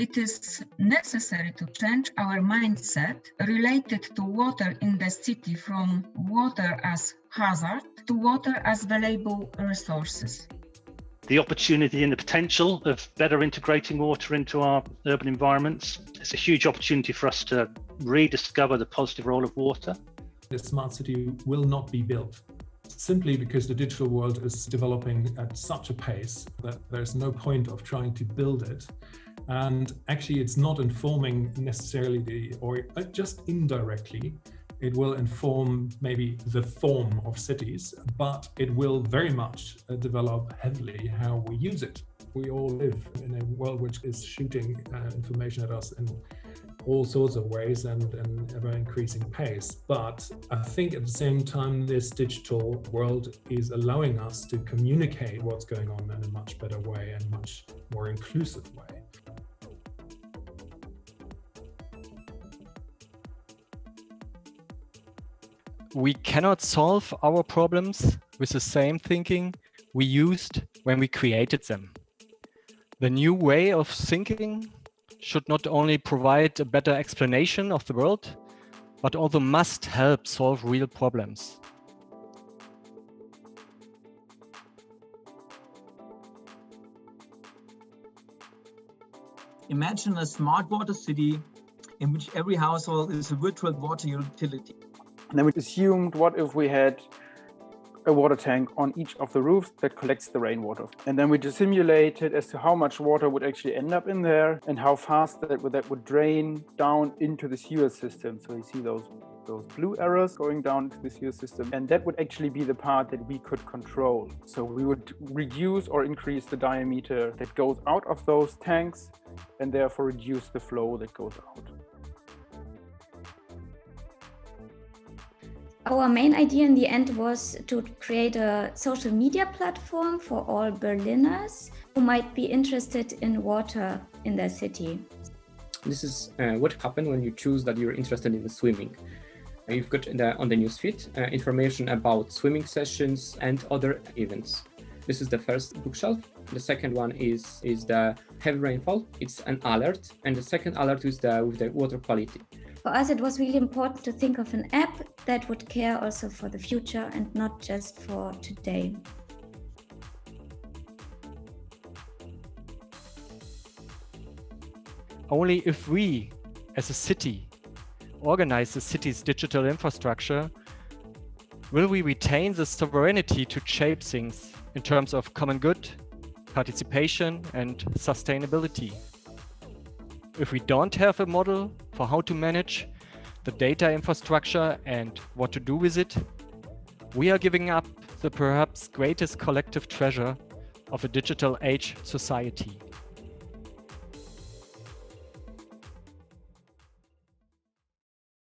it is necessary to change our mindset related to water in the city from water as hazard to water as valuable resources. The opportunity and the potential of better integrating water into our urban environments. It's a huge opportunity for us to rediscover the positive role of water. The smart city will not be built simply because the digital world is developing at such a pace that there's no point of trying to build it. And actually, it's not informing necessarily or just indirectly. It will inform maybe the form of cities, but it will very much develop heavily how we use it. We all live in a world which is shooting information at us in all sorts of ways and an ever-increasing pace. But I think at the same time, this digital world is allowing us to communicate what's going on in a much better way and much more inclusive way. We cannot solve our problems with the same thinking we used when we created them. The new way of thinking should not only provide a better explanation of the world, but also must help solve real problems. Imagine a smart water city in which every household is a virtual water utility. And then we assumed, what if we had a water tank on each of the roofs that collects the rainwater? And then we just simulated as to how much water would actually end up in there and how fast that would drain down into the sewer system. So you see those blue arrows going down into the sewer system. And that would actually be the part that we could control. So we would reduce or increase the diameter that goes out of those tanks and therefore reduce the flow that goes out. Our main idea in the end was to create a social media platform for all Berliners who might be interested in water in their city. This is what happens when you choose that you're interested in swimming. You've got on the newsfeed information about swimming sessions and other events. This is the first bookshelf. The second one is the heavy rainfall. It's an alert, and the second alert is with the water quality. For us, it was really important to think of an app that would care also for the future and not just for today. Only if we, as a city, organize the city's digital infrastructure, will we retain the sovereignty to shape things in terms of common good, participation, and sustainability. If we don't have a model for how to manage the data infrastructure and what to do with it, we are giving up the perhaps greatest collective treasure of a digital age society.